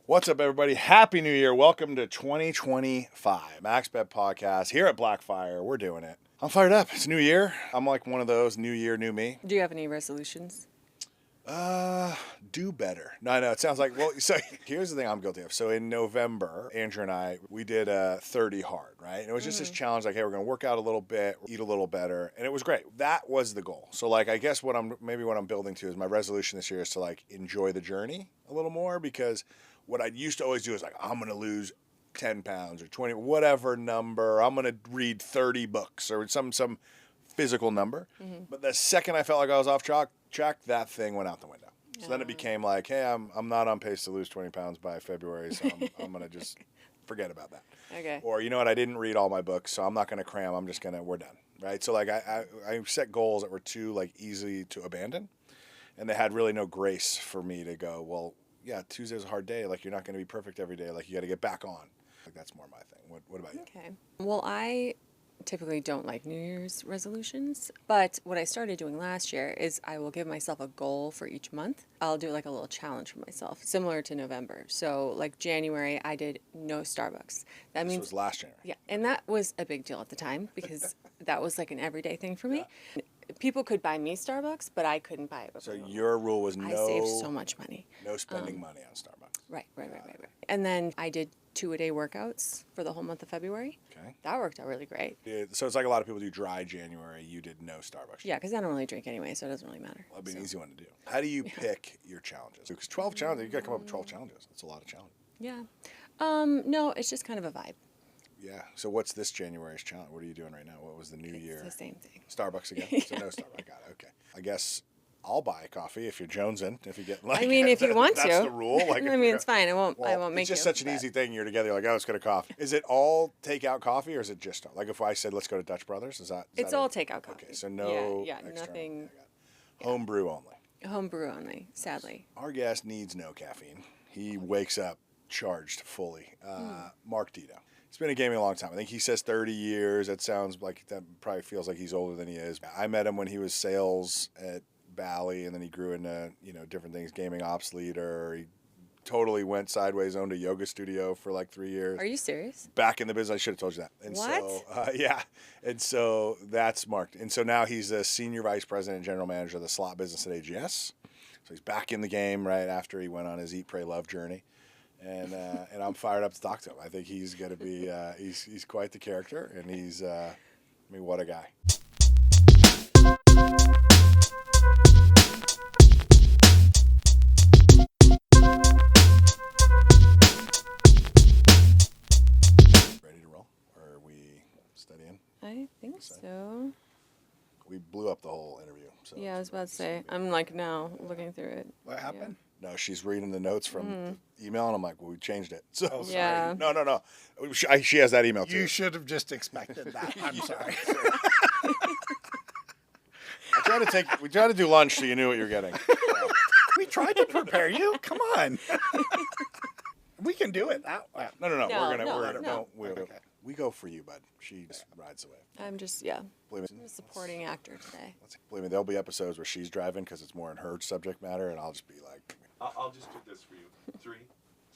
What's up, everybody? Happy New Year. Welcome to 2025 MaxBet Podcast here at Blackfire. We're doing it. I'm fired up. It's New Year. I'm like one of those new year, new me. Do you have any resolutions? Do better. No, it sounds like, well, so here's the thing I'm guilty of. So in November, Andrew and I, we did 30 hard, right? And it was just this challenge, like, hey, we're going to work out a little bit, eat a little better. And it was great. That was the goal. So like, I guess what I'm building to is my resolution this year is to like enjoy the journey a little more, because what I used to always do is like, I'm going to lose 10 pounds or 20, whatever number. I'm going to read 30 books or some physical number. But the second I felt like I was off track, that thing went out the window. So then it became like, hey, I'm not on pace to lose 20 pounds by February, so I'm going to just forget about that. Okay. Or, you know what, I didn't read all my books, so I'm not going to cram. We're done, right? So like I set goals that were too like easy to abandon, and they had really no grace for me to go, well, yeah, Tuesday's a hard day. Like, you're not going to be perfect every day. Like, you got to get back on. Like, that's more my thing. What about you? Okay. Well, I typically don't like New Year's resolutions, but what I started doing last year is I will give myself a goal for each month. I'll do like a little challenge for myself, similar to November. So like January, I did no Starbucks. That means This was last January. Yeah, and that was a big deal at the time because that was like an everyday thing for me. Yeah. People could buy me Starbucks, but I couldn't buy it. So your rule was I saved so much money. No spending money on Starbucks. Right. And then I did 2-a-day workouts for the whole month of February. Okay. That worked out really great. Yeah, so it's like a lot of people do dry January. You did no Starbucks. Yeah, because I don't really drink anyway, so it doesn't really matter. Well, that'd be an easy one to do. How do you pick your challenges? Because 12 challenges, you got to come up with 12 challenges. That's a lot of challenges. Yeah. No, it's just kind of a vibe. Yeah. So what's this January's challenge? What are you doing right now? What was the new year? It's the same thing. Starbucks again? So no Starbucks. I got it. Okay. I guess I'll buy coffee if you're jonesing. If you get like. I mean, if you want to. That's the rule. Like, I mean, it's fine. I won't make you. It's just such an easy thing. You're together. You're like, oh, let's get a coffee. Is it all takeout coffee, or is it just like if I said let's go to Dutch Brothers? It's all takeout coffee. Okay, so no. Yeah, nothing. Home brew only. Home brew only. Sadly. Our guest needs no caffeine. He wakes up charged fully. Mark Dedeaux. He's been in gaming a long time. I think he says 30 years. That sounds like that probably feels like he's older than he is. I met him when he was sales at Bally, and then he grew into different things. Gaming ops leader. He totally went sideways, owned a yoga studio for like 3 years. Are you serious? Back in the business, I should have told you that. And what? So, yeah. And so that's Mark. And so now he's a senior vice president and general manager of the slot business at AGS. So he's back in the game right after he went on his Eat, Pray, Love journey. And I'm fired up to talk to him. I think he's going to be he's quite the character, and he's what a guy. Ready to roll? Or are we studying? I think so. We blew up the whole interview. So yeah, I was about to say. I'm like now looking through it. What happened? No, she's reading the notes from the email, and I'm like, well, we changed it. So sorry. Yeah. No. She has that email too. You should have just expected that. I'm sorry. We tried to do lunch so you knew what you're getting. We tried to prepare you. Come on. We can do it that way. No. No. We go for you, bud. She just rides away. I'm just Believe me, I'm a supporting actor today. believe me, there'll be episodes where she's driving because it's more in her subject matter, and I'll just be like, I'll just do this for you. 3,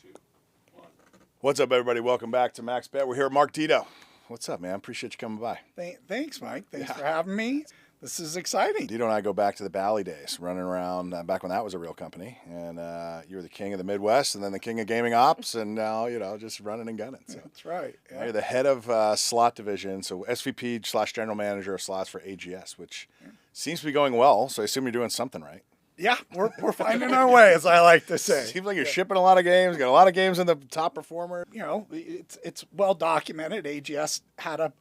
2, 1. what's up, everybody? Welcome back to MaxBet. We're here with Mark Dedeaux. What's up, man? Appreciate you coming by. Thanks, Mike. Thanks for having me. This is exciting. Dedeaux and I go back to the Bally days, running around back when that was a real company, and you were the king of the Midwest, and then the king of gaming ops, and now just running and gunning. So. That's right. Yeah. You're the head of slot division, so SVP/general manager of slots for AGS, which seems to be going well. So I assume you're doing something right. Yeah, we're finding our way, as I like to say. Seems like you're shipping a lot of games. Got a lot of games in the top performer. It's well documented. AGS had a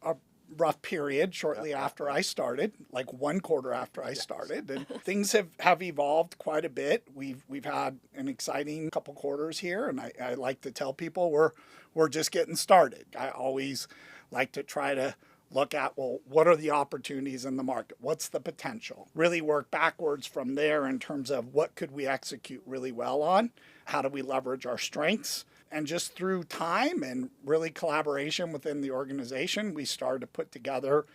rough period shortly after I started, like 1 quarter after I started, and things have evolved quite a bit. We've had an exciting couple quarters here, and I like to tell people we're just getting started. I always like to try to look at, well, what are the opportunities in the market? What's the potential? Really work backwards from there in terms of what could we execute really well on? How do we leverage our strengths? And just through time and really collaboration within the organization, we started to put together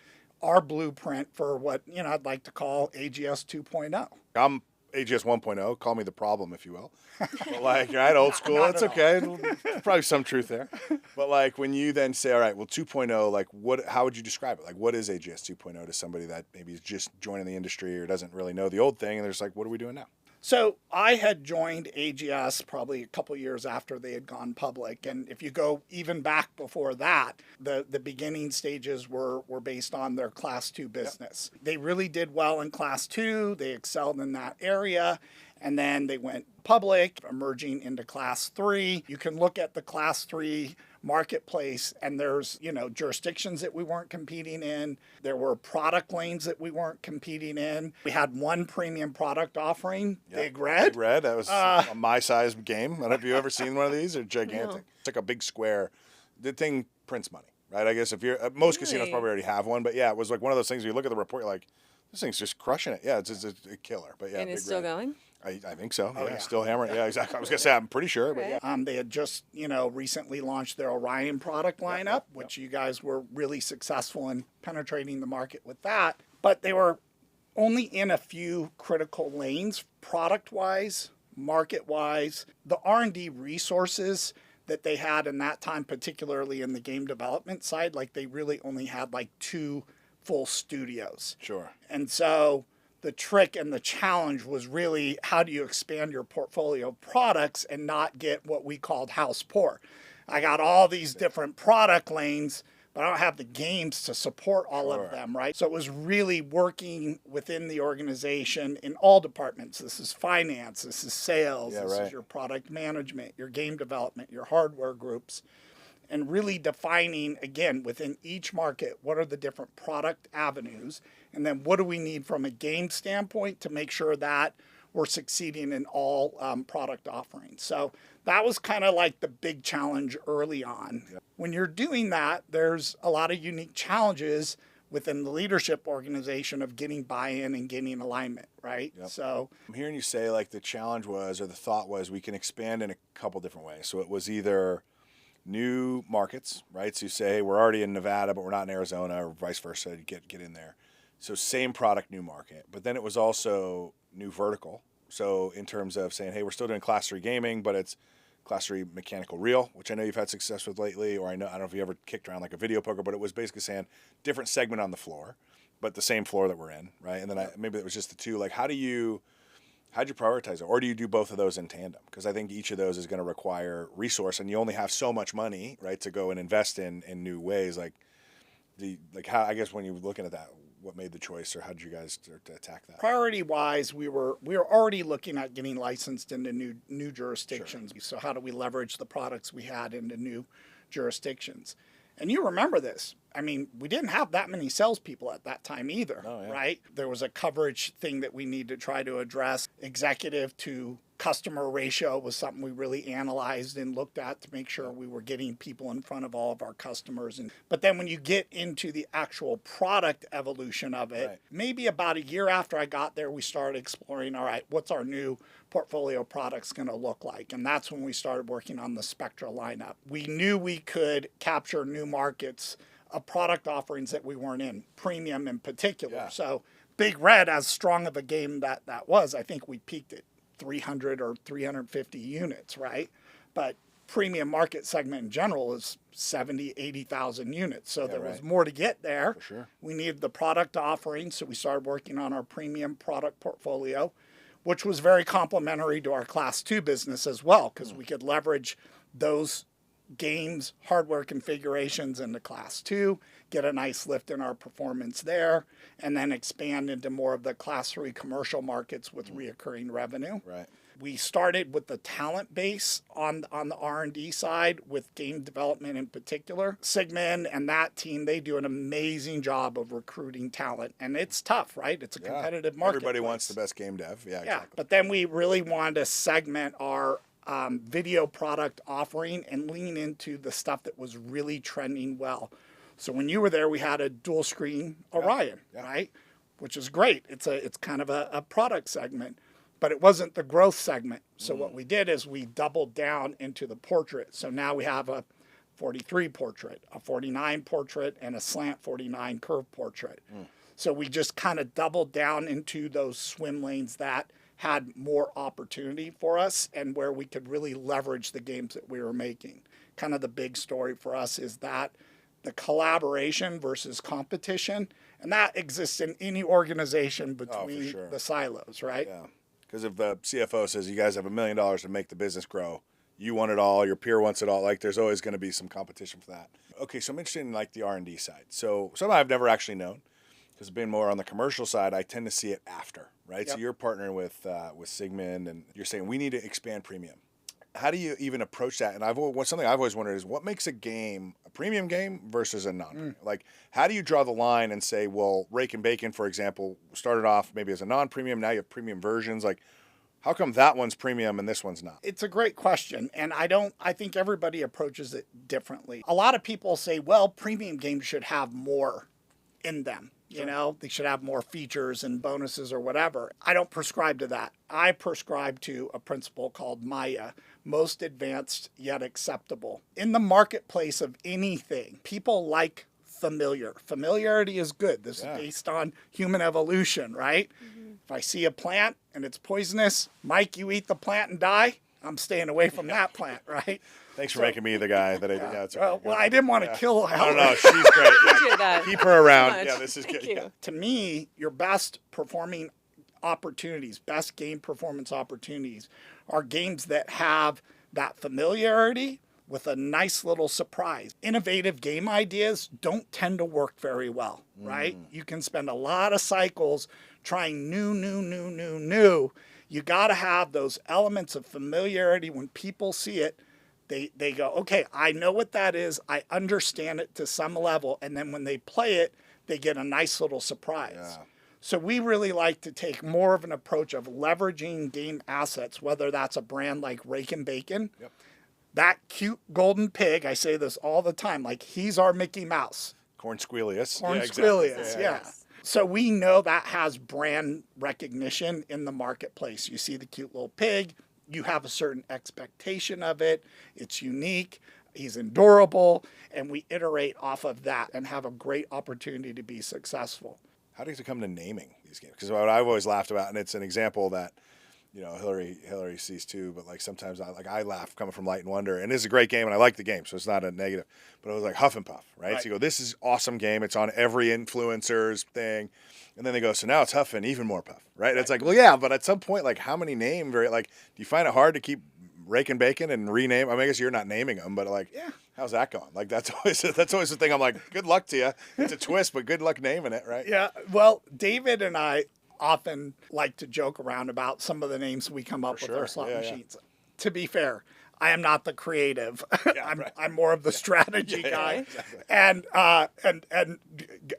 our blueprint for what I'd like to call AGS 2.0. I'm AGS 1.0, call me the problem, if you will. But like, right, old school, Not it's at all. okay. Probably some truth there. But like, when you then say, all right, well, 2.0, like, how would you describe it? Like, what is AGS 2.0 to somebody that maybe is just joining the industry or doesn't really know the old thing, and they're just like, what are we doing now? So I had joined AGS probably a couple years after they had gone public. And if you go even back before that, the beginning stages were based on their Class 2 business. Yep. They really did well in Class 2. They excelled in that area. And then they went public, emerging into Class 3. You can look at the Class 3 marketplace, and there's, jurisdictions that we weren't competing in. There were product lanes that we weren't competing in. We had one premium product offering, Big Red. Big Red, that was a my size game. I don't know if you've ever seen one of these. They're gigantic. No. It's like a big square. The thing prints money, right? I guess if you're, most casinos probably already have one, but yeah, it was like one of those things where you look at the report, you're like, this thing's just crushing it. Yeah, it's a killer. But yeah, And it's still going? I think so. Oh, yeah. Still hammering. Yeah, exactly. I was going to say, I'm pretty sure, but yeah. They had just, recently launched their Orion product lineup, which you guys were really successful in penetrating the market with that. But they were only in a few critical lanes, product-wise, market-wise. The R&D resources that they had in that time, particularly in the game development side, like they really only had like 2 full studios. Sure. And so the trick and the challenge was really, how do you expand your portfolio of products and not get what we called house poor? I got all these different product lanes, but I don't have the games to support all of them, right? So it was really working within the organization in all departments. This is finance, this is sales, this is your product management, your game development, your hardware groups, and really defining, again, within each market, what are the different product avenues, and then what do we need from a game standpoint to make sure that we're succeeding in all product offerings. So that was kind of like the big challenge early on. Yep. When you're doing that, there's a lot of unique challenges within the leadership organization of getting buy-in and getting alignment, right? Yep. So I'm hearing you say like the challenge was, or the thought was, we can expand in a couple different ways. So it was either new markets, right? So you say, hey, we're already in Nevada, but we're not in Arizona, or vice versa, to get in there. So same product, new market. But then it was also new vertical. So in terms of saying, hey, we're still doing Class 3 gaming, but it's Class 3 mechanical reel, which I know you've had success with lately, or I don't know if you ever kicked around like a video poker, but it was basically saying different segment on the floor, but the same floor that we're in, right? And then maybe it was just the two. Like, how'd you prioritize it? Or do you do both of those in tandem? Because I think each of those is going to require resource, and you only have so much money, right, to go and invest in new ways. How, I guess when you're looking at that, what made the choice, or how did you guys attack that? Priority-wise, we were already looking at getting licensed into new jurisdictions. Sure. So how do we leverage the products we had into new jurisdictions? And you remember this. I mean, we didn't have that many salespeople at that time either, right? There was a coverage thing that we need to try to address. Executive to customer ratio was something we really analyzed and looked at to make sure we were getting people in front of all of our customers. But then when you get into the actual product evolution of it, maybe about a year after I got there, we started exploring, all right, what's our new portfolio products going to look like? And that's when we started working on the Spectra lineup. We knew we could capture new markets of product offerings that we weren't in, premium in particular. Yeah. So Big Red, as strong of a game that was, I think we peaked at 300 or 350 units, right? But premium market segment in general is 70, 80,000 units. So there was more to get there. For sure. We needed the product offering, so we started working on our premium product portfolio, which was very complementary to our Class 2 business as well, because we could leverage those games, hardware configurations into Class 2, get a nice lift in our performance there, and then expand into more of the Class 3 commercial markets with reoccurring revenue. Right. We started with the talent base on the R&D side with game development in particular. Sigmund and that team, they do an amazing job of recruiting talent. And it's tough, right? It's a competitive market. Everybody wants the best game dev. Yeah, exactly. But then we really wanted to segment our video product offering and lean into the stuff that was really trending well. So when you were there, we had a dual screen Orion, right? Which is great. It's kind of a product segment, but it wasn't the growth segment. So what we did is we doubled down into the portrait. So now we have a 43 portrait, a 49 portrait, and a slant 49 curve portrait. So we just kind of doubled down into those swim lanes that had more opportunity for us and where we could really leverage the games that we were making. Kind of the big story for us is that the collaboration versus competition, and that exists in any organization between sure. the silos, right? Yeah. Because if the CFO says you guys have $1 million to make the business grow, you want it all, your peer wants it all, like there's always going to be some competition for that. Okay, so I'm interested in like the R&D side. So something I've never actually known, because I've been more on the commercial side, I tend to see it after, right? Yep. So you're partnering with Sigmund, and you're saying we need to expand premium. How do you even approach that? And something I've always wondered is what makes a game a premium game versus a non-premium? Like, how do you draw the line and say, well, Rake and Bacon, for example, started off maybe as a non-premium, now you have premium versions. Like, how come that one's premium and this one's not? It's a great question, and I think everybody approaches it differently. A lot of people say, well, premium games should have more in them. You know, they should have more features and bonuses or whatever. I don't prescribe to that. I prescribe to a principle called Maya, most advanced yet acceptable. In the marketplace of anything, people like familiar. Familiarity is good. This is based on human evolution, right? If I see a plant and it's poisonous, Mike, you eat the plant and die, I'm staying away from that plant, right? Thanks for making me the guy that it's okay. Well, I didn't want to kill Helen. No, she's great. Appreciate that. Keep her around. Much. Yeah, this is Thank good. you. Yeah. To me, your best performing opportunities, best game performance opportunities, are games that have that familiarity with a nice little surprise. Innovative game ideas don't tend to work very well, right? You can spend a lot of cycles trying new. You got to have those elements of familiarity. When people see it, they go, okay, I know what that is. I understand it to some level. And then when they play it, they get a nice little surprise. Yeah. So we really like to take more of an approach of leveraging game assets, whether that's a brand like Rake and Bacon. Yep. That cute golden pig, I say this all the time, like he's our Mickey Mouse. Corn Squelius. Corn Yeah, exactly. Squelius, yeah. So we know that has brand recognition in the marketplace. You see the cute little pig, you have a certain expectation of it, it's unique, he's endurable, and we iterate off of that and have a great opportunity to be successful. How does it come to naming these games? Because what I've always laughed about, and it's an example that, you know, Hillary sees too, but like sometimes I laugh coming from Light and Wonder, and it's a great game, and I like the game, so it's not a negative. But it was like Huff and Puff, right? So you go, this is awesome game. It's on every influencer's thing, and then they go, so now it's Huff and even more Puff, right? It's like, well, yeah, but at some point, like, how many names? Do you find it hard to keep Rake and Bacon and rename? I mean, I guess you're not naming them, but like, how's that going? Like, that's always the thing. I'm like, good luck to you. It's a twist, but good luck naming it, right? Yeah. Well, David and I often like to joke around about some of the names we come up with our slot machines. To be fair, I am not the creative. I'm more of the strategy guy. Exactly. And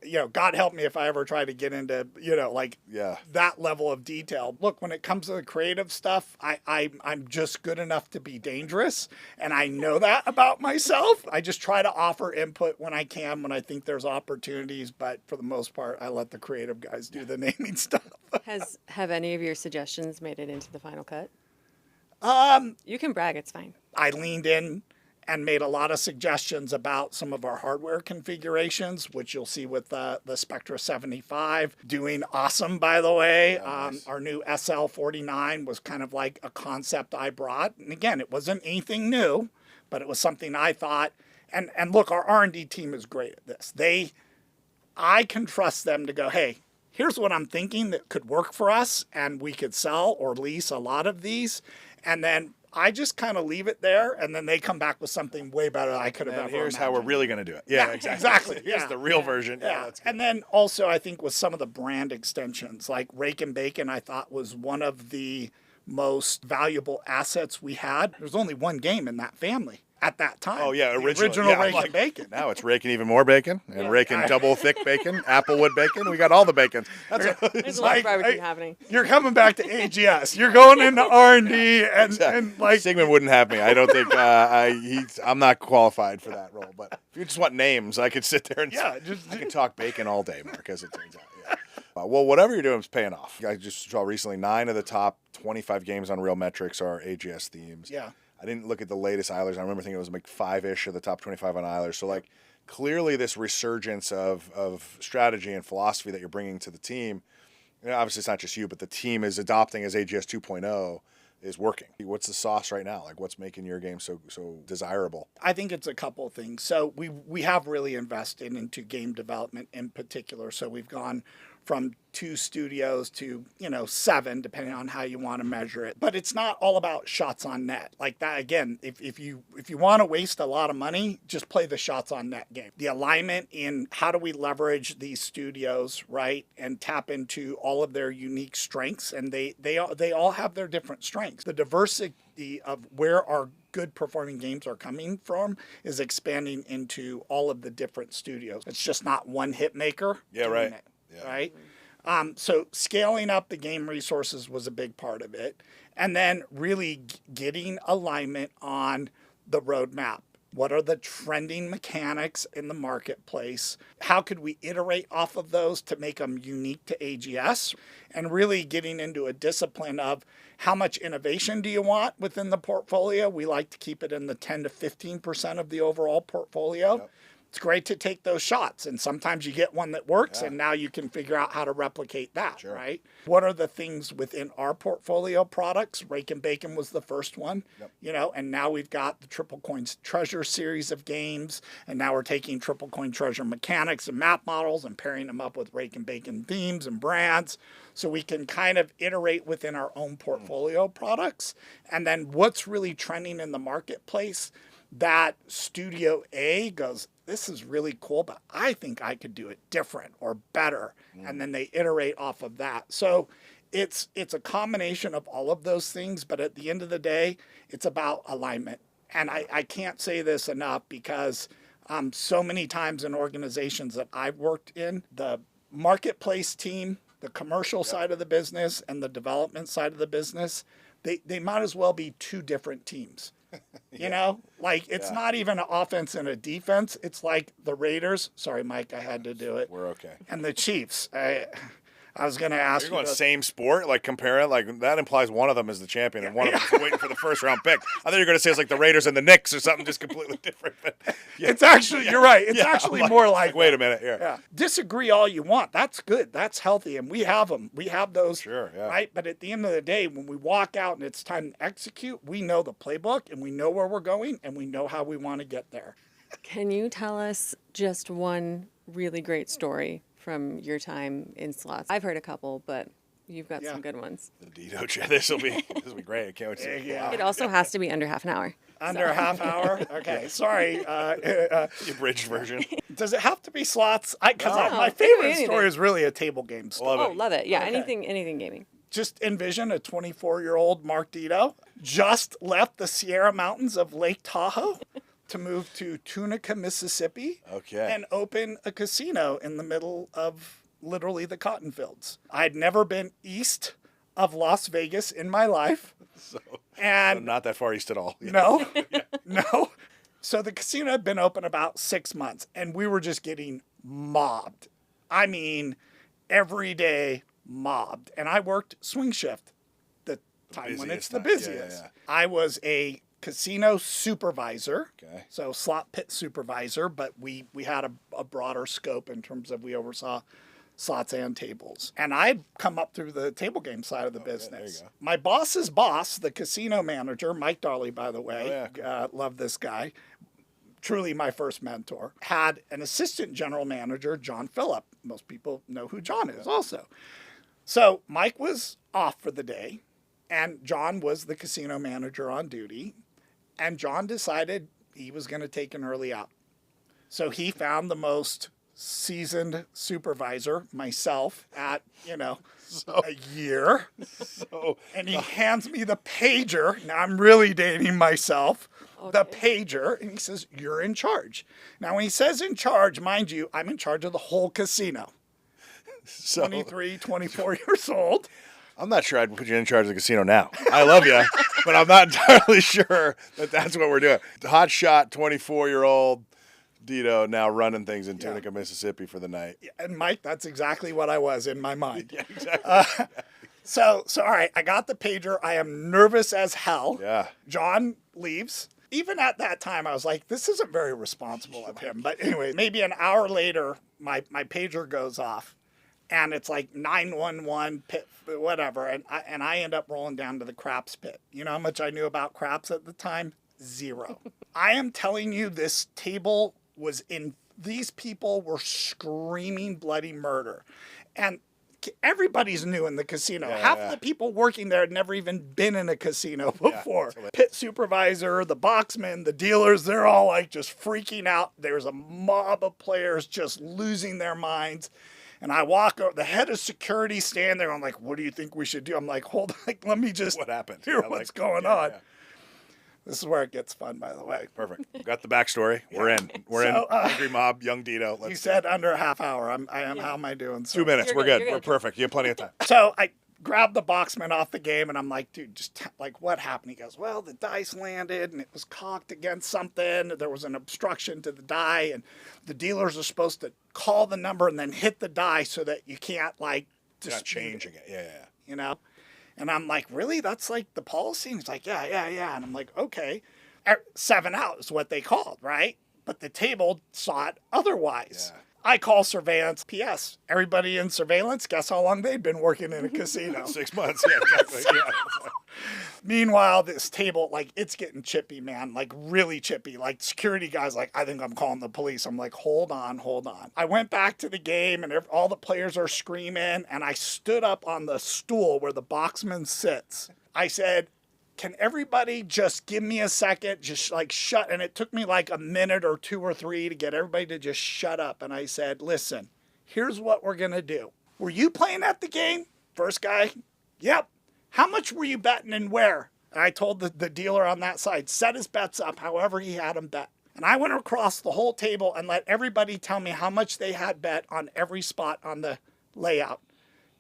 you know, God help me if I ever try to get into, you know, like that level of detail. Look, when it comes to the creative stuff, I'm just good enough to be dangerous, and I know that about myself. I just try to offer input when I can, when I think there's opportunities, but for the most part, I let the creative guys do the naming stuff. Have any of your suggestions made it into the final cut? You can brag, it's fine. I leaned in and made a lot of suggestions about some of our hardware configurations, which you'll see with the Spectra 75 doing awesome, by the way. Nice. Our new SL49 was kind of like a concept I brought. And again, it wasn't anything new, but it was something I thought. And look, our R&D team is great at this. I can trust them to go, hey, here's what I'm thinking that could work for us, and we could sell or lease a lot of these. And then I just kind of leave it there, and then they come back with something way better than I could have ever Here's imagined. how we're really going to do it. Yeah, exactly. Here's the real version. Yeah. And then also I think with some of the brand extensions, like Rake and Bacon, I thought was one of the most valuable assets we had. There's only one game in that family at that time. Oh, yeah, the original Rake and Bacon. Now it's raking even more bacon, and raking double thick bacon, applewood bacon. We got all the bacon. There's a lot of barbecue happening. You're coming back to AGS. You're going into R&D, and like Sigmund wouldn't have me. I don't think I'm not qualified for that role. But if you just want names, I could sit there and I could talk bacon all day, Mark, as it turns out. Yeah. Well, whatever you're doing is paying off. I just saw recently 9 of the top 25 games on Real Metrics are AGS themes. Yeah. I didn't look at the latest Eilers. I remember thinking it was like 5-ish of the top 25 on Eilers. So, like, clearly this resurgence of strategy and philosophy that you're bringing to the team And obviously, it's not just you, but the team is adopting as AGS 2.0 is working. What's the sauce right now? Like, what's making your game so desirable? I think it's a couple of things. So we have really invested into game development in particular. So we've gone from 2 studios to 7, depending on how you want to measure it. But it's not all about shots on net. Like that again, if you want to waste a lot of money, just play the shots on net game. The alignment in how do we leverage these studios, right, and tap into all of their unique strengths, and they all have their different strengths. The diversity of where our good performing games are coming from is expanding into all of the different studios. It's just not one hit maker. Yeah, doing right. it. Yeah. Right? So scaling up the game resources was a big part of it. And then really getting alignment on the roadmap. What are the trending mechanics in the marketplace? How could we iterate off of those to make them unique to AGS? And really getting into a discipline of how much innovation do you want within the portfolio? We like to keep it in the 10 to 15% of the overall portfolio. Yep. It's great to take those shots, and sometimes you get one that works, and now you can figure out how to replicate that, right? What are the things within our portfolio products? Rake and Bacon was the first one, and now we've got the Triple Coins Treasure series of games, and now we're taking Triple Coin Treasure mechanics and map models and pairing them up with Rake and Bacon themes and brands, so we can kind of iterate within our own portfolio products. And then what's really trending in the marketplace, that Studio A goes, this is really cool, but I think I could do it different or better. And then they iterate off of that. So it's a combination of all of those things, but at the end of the day, it's about alignment. And I can't say this enough because so many times in organizations that I've worked in, the marketplace team, the commercial side of the business, and the development side of the business, they might as well be 2 different teams. Like it's not even an offense and a defense. It's like the Raiders. Sorry, Mike, I had to do it. We're okay. And the Chiefs. I was going to ask You're going same sport, like compare it, like that implies one of them is the champion and one of them is waiting for the first round pick. I thought you were going to say it's like the Raiders and the Knicks or something just completely different. But It's actually, you're right. It's actually more like, wait a minute here. Yeah. Disagree all you want. That's good. That's healthy. And we have them. We have those. Sure, yeah. Right. But at the end of the day, when we walk out and it's time to execute, we know the playbook and we know where we're going and we know how we want to get there. Can you tell us just one really great story from your time in slots? I've heard a couple, but you've got some good ones. The Dedeaux chat. This will be great. I can't wait to see it. Yeah. It also has to be under half an hour. Under a half hour? Okay, sorry. The abridged version. Does it have to be slots? Because No, my it could be favorite anything. story is really a table game story. Love Oh, it. love it. Yeah, Okay. anything gaming. Just envision a 24-year-old Mark Dedeaux just left the Sierra Mountains of Lake Tahoe to move to Tunica, Mississippi, Okay. and open a casino in the middle of literally the cotton fields. I'd never been east of Las Vegas in my life. So And not that far east at all. no, no. So the casino had been open about 6 months, and we were just getting mobbed. I mean, every day mobbed. And I worked swing shift, the time when it's the busiest time. busiest. Yeah. I was a casino supervisor, Okay. so slot pit supervisor, but we had a broader scope in terms of we oversaw slots and tables. And I'd come up through the table game side of the business. go. My boss's boss, the casino manager, Mike Darley, by the way, love this guy, truly my first mentor, had an assistant general manager, John Phillip. Most people know who John is also. So Mike was off for the day, and John was the casino manager on duty, and John decided he was going to take an early out. So he found the most seasoned supervisor, myself, at, a year. And he hands me the pager. Now I'm really dating myself. The pager. And he says, "You're in charge." Now, when he says in charge, mind you, I'm in charge of the whole casino. So 23, 24 years old. I'm not sure I'd put you in charge of the casino now. I love you, but I'm not entirely sure that that's what we're doing. Hot shot, 24-year-old Dedeaux now running things in Tunica, Mississippi for the night. And Mike, that's exactly what I was in my mind. Yeah, exactly. So all right, I got the pager. I am nervous as hell. Yeah. John leaves. Even at that time, I was like, this isn't very responsible of him. But anyway, maybe an hour later, my pager goes off. and it's like 911 pit, whatever. And I end up rolling down to the craps pit. You know how much I knew about craps at the time? Zero. I am telling you, this table was in, these people were screaming bloody murder. And everybody's new in the casino. Half of the people working there had never even been in a casino before. Pit supervisor, the boxman, the dealers, they're all like just freaking out. There's a mob of players just losing their minds. And I walk over, the head of security stand there. I'm like, what do you think we should do? I'm like, hold on, like, let me just What happened? hear what's going on. Yeah. This is where it gets fun, by the way. Perfect. Got the backstory. We're in. We're in. Angry Mob, Young Dedeaux. You said under a half hour. How am I doing? So. 2 minutes. You're We're good. good. We're perfect. You have plenty of time. So I grabbed the boxman off the game, and I'm like, dude, just like, what happened? He goes, well, the dice landed, and it was cocked against something. There was an obstruction to the die, and the dealers are supposed to call the number and then hit the die so that you can't, like, Just not changing it. Yeah. You know? And I'm like, really? That's like the policy? And he's like, yeah. And I'm like, okay. 7 out is what they called, right? But the table saw it otherwise. Yeah. I call surveillance. P.S. Everybody in surveillance, guess how long they'd been working in a casino? 6 months. Yeah, exactly. Yeah. Meanwhile, this table, like, it's getting chippy, man. Like, really chippy. Like, security guys, like, I think I'm calling the police. I'm like, hold on. I went back to the game, and all the players are screaming, and I stood up on the stool where the boxman sits. I said, can everybody just give me a second, just like shut? And it took me like a minute or 2 or 3 to get everybody to just shut up. And I said, listen, here's what we're going to do. Were you playing at the game? First guy, yep. How much were you betting and where? And I told the dealer on that side, set his bets up however he had them bet. And I went across the whole table and let everybody tell me how much they had bet on every spot on the layout.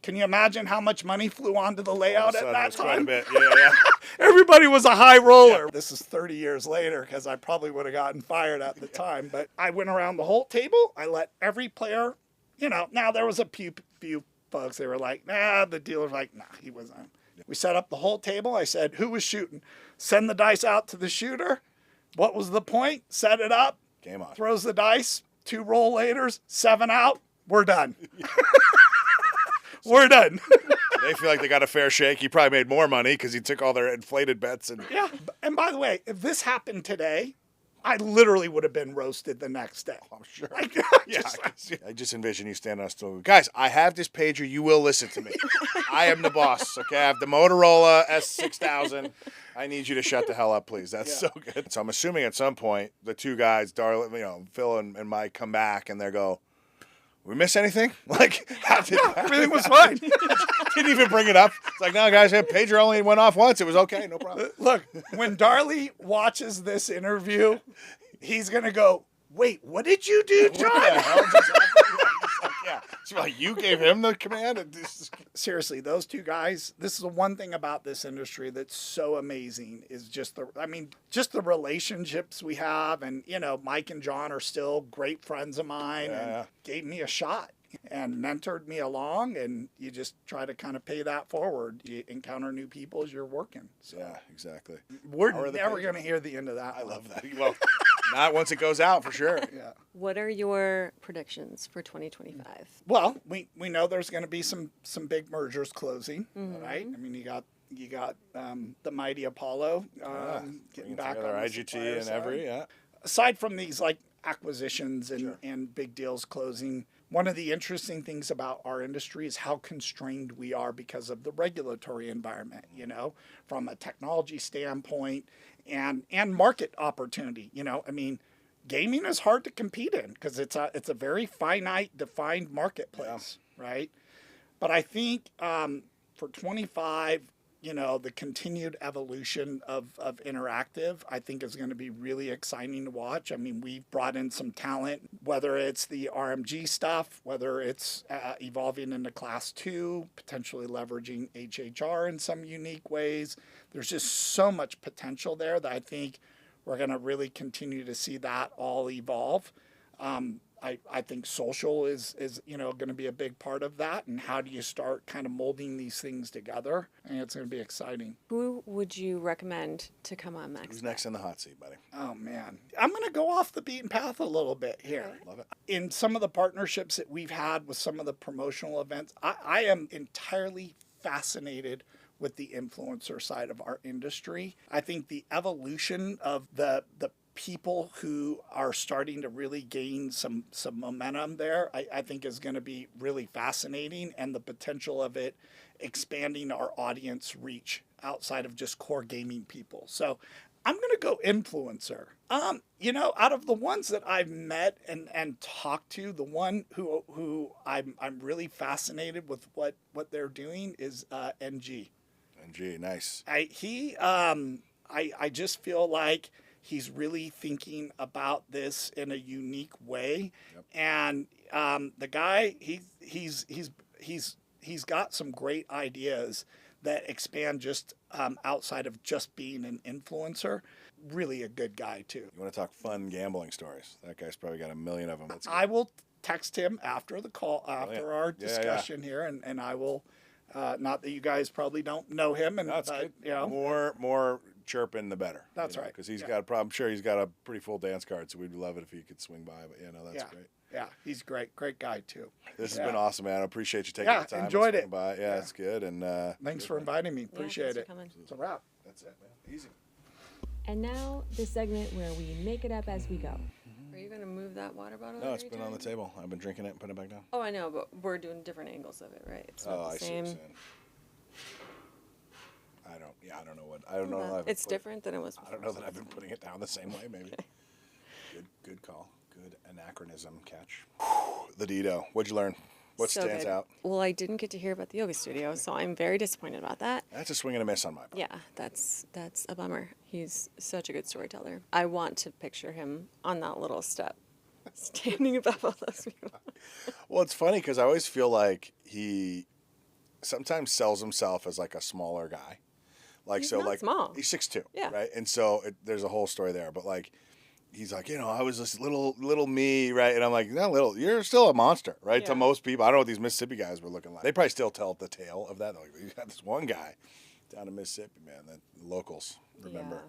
Can you imagine how much money flew onto the layout at that time? Quite a bit. Yeah. Everybody was a high roller. This is 30 years later because I probably would have gotten fired at the time. But I went around the whole table. I let every player, now there was a few folks. They were like, nah, the dealer's like, nah, he wasn't. We set up the whole table. I said, who was shooting? Send the dice out to the shooter. What was the point? Set it up. Game on. Throws the dice. 2 roll laters. 7 out. We're done. We're done. They feel like they got a fair shake. He probably made more money because he took all their inflated bets. Yeah. And by the way, if this happened today, I literally would have been roasted the next day. I'm sure. Like, I just envision you standing on a stool. Guys, I have this pager. You will listen to me. I am the boss, okay? I have the Motorola S6000. I need you to shut the hell up, please. That's so good. So I'm assuming at some point the 2 guys, Phil and Mike, come back and they go, we miss anything? Like, everything was fine. Didn't even bring it up. It's like, no, guys, pager only went off once. It was okay, no problem. Look, when Darley watches this interview, he's going to go, wait, what did you do, John? What the hell just happened? Yeah. So like, you gave him the command? Seriously, those 2 guys, this is the one thing about this industry that's so amazing is just the relationships we have. And, Mike and John are still great friends of mine and gave me a shot and mentored me along. And you just try to kind of pay that forward. You encounter new people as you're working. So yeah, exactly. We're never going to hear the end of that. I love that. Well, not once it goes out, for sure. Yeah. What are your predictions for 2025? Well, we know there's going to be some big mergers closing, right? I mean, you got the mighty Apollo getting back on IGT and every Aside from these like acquisitions and big deals closing, one of the interesting things about our industry is how constrained we are because of the regulatory environment, from a technology standpoint and market opportunity. I mean, gaming is hard to compete in because it's a very finite, defined marketplace, right? But I think for 25, the continued evolution of interactive, I think is going to be really exciting to watch. I mean, we've brought in some talent, whether it's the RMG stuff, whether it's evolving into Class 2, potentially leveraging HHR in some unique ways. There's just so much potential there that I think we're going to really continue to see that all evolve. I think social is going to be a big part of that. And how do you start kind of molding these things together? And it's going to be exciting. Who would you recommend to come on MaxBet? Who's next in the hot seat, buddy? Oh, man. I'm going to go off the beaten path a little bit here. Love it. In some of the partnerships that we've had with some of the promotional events, I am entirely fascinated with the influencer side of our industry. I think the evolution of the people who are starting to really gain some momentum there, I think is going to be really fascinating, and the potential of it expanding our audience reach outside of just core gaming people. So I'm going to go influencer. Out of the ones that I've met and talked to, the one who I'm really fascinated with what they're doing is NG. NG, nice. I just feel like he's really thinking about this in a unique way. Yep. And the guy, he's got some great ideas that expand just outside of just being an influencer. Really a good guy too. You want to talk fun gambling stories? That guy's probably got a million of them. That's I will text him after the call, after our Yeah, discussion here, and I will. Not that you guys probably don't know him, and That's good. you know, More chirping the better. That's right. Because he's got a problem. I'm sure he's got a pretty full dance card, so we'd love it if he could swing by. But that's great. Yeah, he's great guy too. This has been awesome, man. I appreciate you taking the time. Enjoyed to it. swing by. Yeah, it's good. And Thanks for inviting me. Appreciate thanks it. for coming. It's a wrap. That's it, man. Easy. And now, the segment where we make it up as we go. Are you going to move that water bottle? No, it's every been on the time? table. I've been drinking it and putting it back down. Oh, I know, but we're doing different angles of it, right? It's not Oh, the I see what same. you're saying. I don't know. That I've It's put- different than it was I don't know that I've been putting it down the same way, maybe. Good call. Good anachronism catch. The Dedeaux. What'd you learn? What So stands good. out? Well, I didn't get to hear about the yoga studio, so I'm very disappointed about that. That's a swing and a miss on my part. Yeah, that's a bummer. He's such a good storyteller. I want to picture him on that little step, standing above all those people. Well, it's funny because I always feel like he sometimes sells himself as like a smaller guy. Like He's so, not like small. he's 6'2", Yeah. right? And so there's a whole story there. But like, he's like, I was this little me, right? And I'm like, no, little, you're still a monster, right? Yeah. To most people, I don't know what these Mississippi guys were looking like. They probably still tell the tale of that. They're like, you got this one guy down in Mississippi, man, that the locals remember.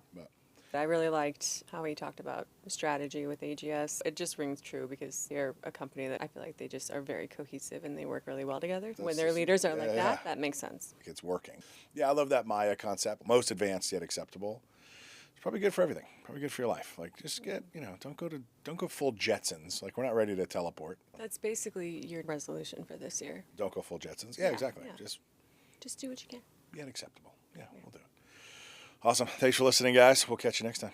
But I really liked how he talked about strategy with AGS. It just rings true because they're a company that I feel like they just are very cohesive and they work really well together. When their just- leaders are like yeah. that makes sense. it's working. Yeah, I love that Maya concept. Most advanced yet acceptable. It's probably good for everything. Probably good for your life. Like just get, don't go full Jetsons. Like we're not ready to teleport. That's basically your resolution for this year. Don't go full Jetsons. Yeah, Yeah, exactly. yeah. Just do what you can. get acceptable. Yeah, we'll do it. Awesome. Thanks for listening, guys. We'll catch you next time.